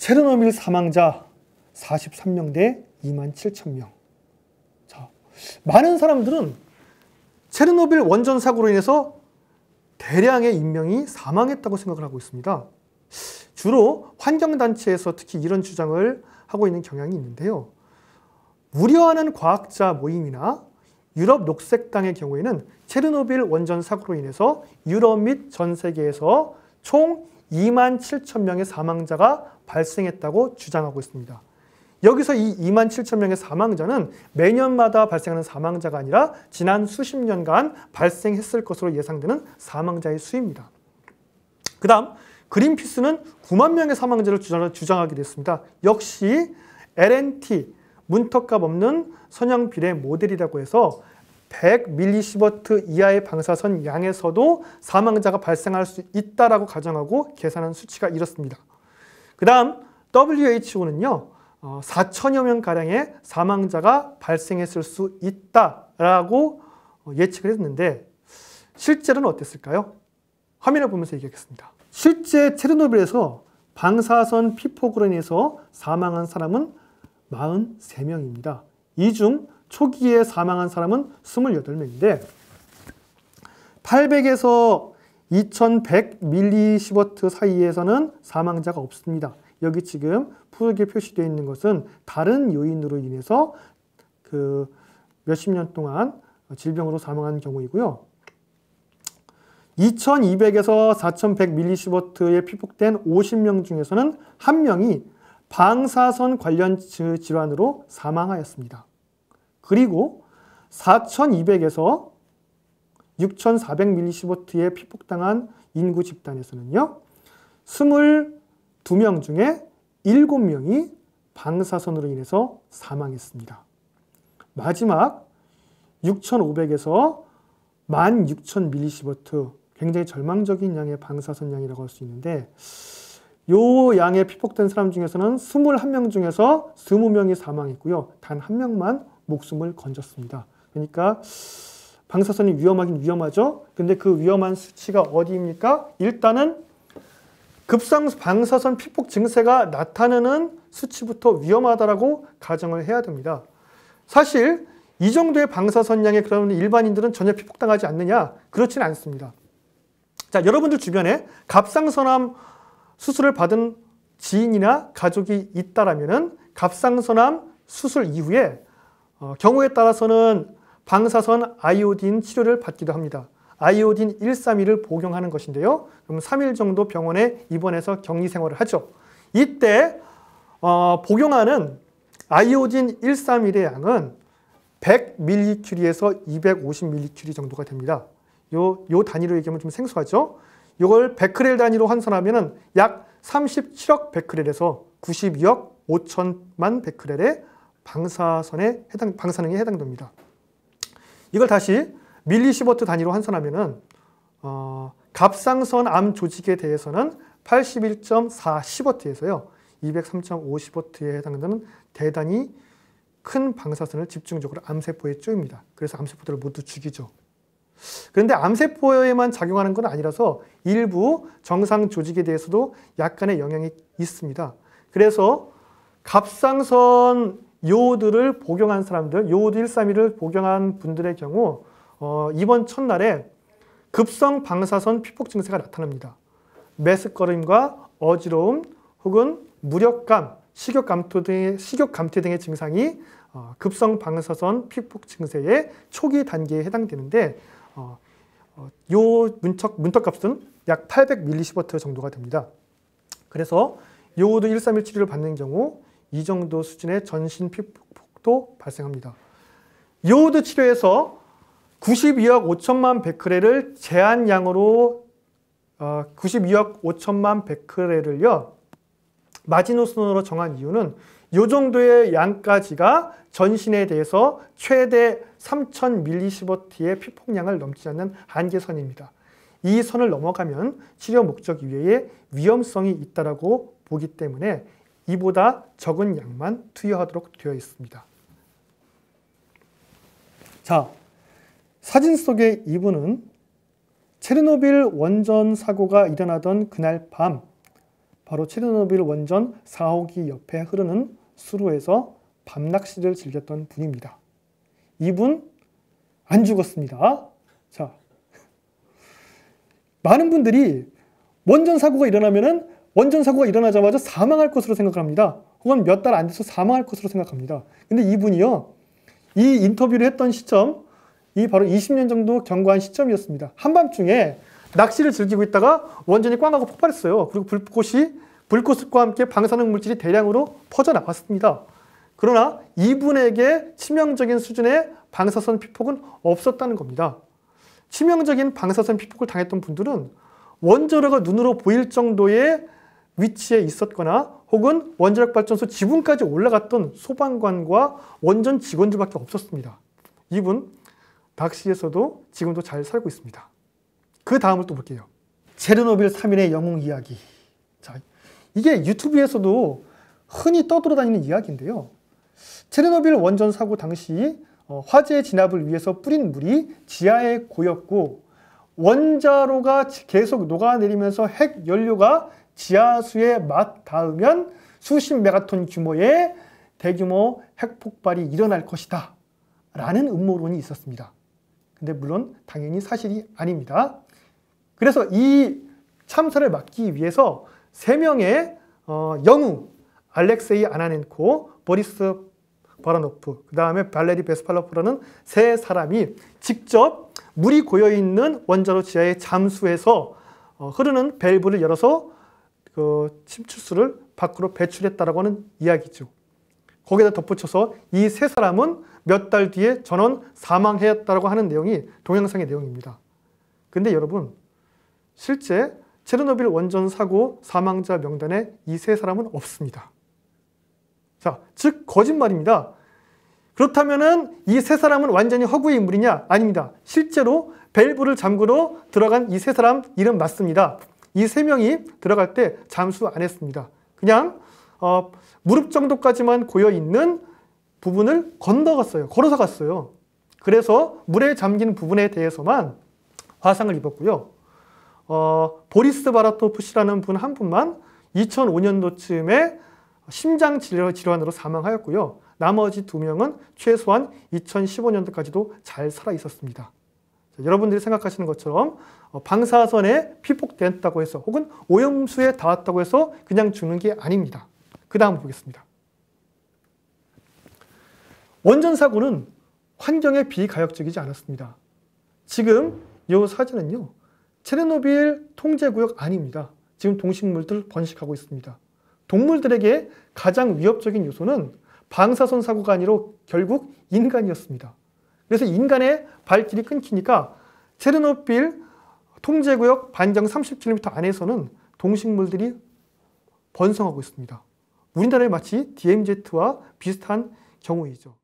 체르노빌 사망자 43명 대 27,000명. 자, 많은 사람들은 체르노빌 원전 사고로 인해서 대량의 인명이 사망했다고 생각을 하고 있습니다. 주로 환경단체에서 특히 이런 주장을 하고 있는 경향이 있는데요. 우려하는 과학자 모임이나 유럽 녹색당의 경우에는 체르노빌 원전 사고로 인해서 유럽 및 전 세계에서 총 27,000명의 사망자가 발생했다고 주장하고 있습니다. 여기서 이 27,000명의 사망자는 매년마다 발생하는 사망자가 아니라 지난 수십 년간 발생했을 것으로 예상되는 사망자의 수입니다. 그 다음 그린피스는 9만 명의 사망자를 주장하기도 했습니다. 역시 LNT, 문턱값 없는 선형비례 모델이라고 해서 100mSv 이하의 방사선 양에서도 사망자가 발생할 수 있다라고 가정하고 계산한 수치가 이렇습니다. 그 다음 WHO는요. 4천여 명가량의 사망자가 발생했을 수 있다라고 예측을 했는데 실제로는 어땠을까요? 화면을 보면서 얘기하겠습니다. 실제 체르노빌에서 방사선 피폭으로 인해서 사망한 사람은 43명입니다. 이 중 초기에 사망한 사람은 28명인데 800에서 2100mSv 사이에서는 사망자가 없습니다. 여기 지금 푸르게 표시되어 있는 것은 다른 요인으로 인해서 몇십 년 동안 질병으로 사망한 경우이고요. 2200에서 4100mSv에 피폭된 50명 중에서는 1명이 방사선 관련 질환으로 사망하였습니다. 그리고 4200에서 6400mSv에 피폭당한 인구 집단에서는요. 22명 중에 7명이 방사선으로 인해서 사망했습니다. 마지막 6500에서 16000mSv, 굉장히 절망적인 양의 방사선 양이라고 할 수 있는데 이 양에 피폭된 사람 중에서는 21명 중에서 20명이 사망했고요. 단 1명만 목숨을 건졌습니다. 그러니까 방사선이 위험하긴 위험하죠. 근데 그 위험한 수치가 어디입니까? 일단은 급성 방사선 피폭 증세가 나타나는 수치부터 위험하다라고 가정을 해야 됩니다. 사실 이 정도의 방사선 양에 그러면 일반인들은 전혀 피폭당하지 않느냐? 그렇지는 않습니다. 자, 여러분들 주변에 갑상선암 수술을 받은 지인이나 가족이 있다라면은 갑상선암 수술 이후에 경우에 따라서는 방사선 아이오딘 치료를 받기도 합니다. 아이오딘 131을 복용하는 것인데요. 그럼 3일 정도 병원에 입원해서 격리 생활을 하죠. 이때 복용하는 아이오딘 131의 양은 100mC에서 250mC 정도가 됩니다. 요 단위로 얘기하면 좀 생소하죠. 이걸 베크렐 단위로 환산하면 약 37억 베크렐에서 92억 5천만 베크렐의 방사능에 해당됩니다. 이걸 다시 밀리시버트 단위로 환산하면 갑상선 암 조직에 대해서는 81.4시버트에서요 203.5시버트에 해당되는 대단히 큰 방사선을 집중적으로 암세포에 쪼입니다. 그래서 암세포들을 모두 죽이죠. 그런데 암세포에만 작용하는 건 아니라서 일부 정상 조직에 대해서도 약간의 영향이 있습니다. 그래서 갑상선 요오드를 복용한 사람들, 요오드 131을 복용한 분들의 경우 입원 첫날에 급성 방사선 피폭 증세가 나타납니다. 메스꺼림과 어지러움 혹은 무력감, 식욕감퇴 등의 증상이 급성 방사선 피폭 증세의 초기 단계에 해당되는데 요 문턱값은 약 800mSv 정도가 됩니다. 그래서 요오드 131 치료를 받는 경우 이 정도 수준의 전신 피폭도 발생합니다. 요오드 치료에서 92억 5천만 베크렐을 제한량으로 92억 5천만 베크렐을요 마지노선으로 정한 이유는 이 정도의 양까지가 전신에 대해서 최대 3000mSv의 피폭량을 넘지 않는 한계선입니다. 이 선을 넘어가면 치료 목적 이외에 위험성이 있다고 보기 때문에 이보다 적은 양만 투여하도록 되어 있습니다. 자, 사진 속의 이분은 체르노빌 원전 사고가 일어나던 그날 밤 바로 체르노빌 원전 4호기 옆에 흐르는 수로에서 밤낚시를 즐겼던 분입니다. 이분 안 죽었습니다. 자, 많은 분들이 원전 사고가 일어나자마자 사망할 것으로 생각을 합니다. 혹은 몇 달 안 돼서 사망할 것으로 생각합니다. 근데 이분이요, 이 인터뷰를 했던 시점, 이 바로 20년 정도 경과한 시점이었습니다. 한밤중에 낚시를 즐기고 있다가 원전이 꽝 하고 폭발했어요. 그리고 불꽃과 함께 방사능 물질이 대량으로 퍼져나갔습니다. 그러나 이분에게 치명적인 수준의 방사선 피폭은 없었다는 겁니다. 치명적인 방사선 피폭을 당했던 분들은 원자로가 눈으로 보일 정도의 위치에 있었거나 혹은 원자력발전소 지붕까지 올라갔던 소방관과 원전 직원들밖에 없었습니다. 이분 낚시에서도 지금도 잘 살고 있습니다. 그 다음을 또 볼게요. 체르노빌 3인의 영웅 이야기. 자, 이게 유튜브에서도 흔히 떠돌아다니는 이야기인데요. 체르노빌 원전 사고 당시 화재 진압을 위해서 뿌린 물이 지하에 고였고 원자로가 계속 녹아내리면서 핵 연료가 지하수에 맞닿으면 수십 메가톤 규모의 대규모 핵폭발이 일어날 것이다 라는 음모론이 있었습니다. 근데 물론 당연히 사실이 아닙니다. 그래서 이 참사를 막기 위해서 3명의 영웅, 알렉세이 아나넨코, 보리스 바라노프, 그 다음에 발레리 베스팔로프라는 3사람이 직접 물이 고여있는 원자로 지하에 잠수해서 흐르는 밸브를 열어서 그 침출수를 밖으로 배출했다라고 하는 이야기죠. 거기다 덧붙여서 이 3사람은 몇 달 뒤에 전원 사망했다라고 하는 내용이 동영상의 내용입니다. 근데 여러분, 실제 체르노빌 원전 사고 사망자 명단에 이 3사람은 없습니다. 자, 즉 거짓말입니다. 그렇다면은 이 3사람은 완전히 허구의 인물이냐? 아닙니다. 실제로 밸브를 잠그러 들어간 이 3사람 이름 맞습니다. 이 3명이 들어갈 때 잠수 안 했습니다. 그냥 무릎 정도까지만 고여 있는 부분을 걸어서 갔어요. 그래서 물에 잠긴 부분에 대해서만 화상을 입었고요. 보리스 바라토프 씨라는 분 한 분만 2005년도쯤에 심장 질환으로 사망하였고요. 나머지 2명은 최소한 2015년도까지도 잘 살아 있었습니다. 자, 여러분들이 생각하시는 것처럼 방사선에 피폭됐다고 해서 혹은 오염수에 닿았다고 해서 그냥 죽는 게 아닙니다. 그 다음 보겠습니다. 원전 사고는 환경에 비가역적이지 않았습니다. 지금 이 사진은요, 체르노빌 통제구역 아닙니다. 지금 동식물들 번식하고 있습니다. 동물들에게 가장 위협적인 요소는 방사선 사고가 아니라 결국 인간이었습니다. 그래서 인간의 발길이 끊기니까 체르노빌 통제구역 반경 30km 안에서는 동식물들이 번성하고 있습니다. 우리나라에 마치 DMZ와 비슷한 경우이죠.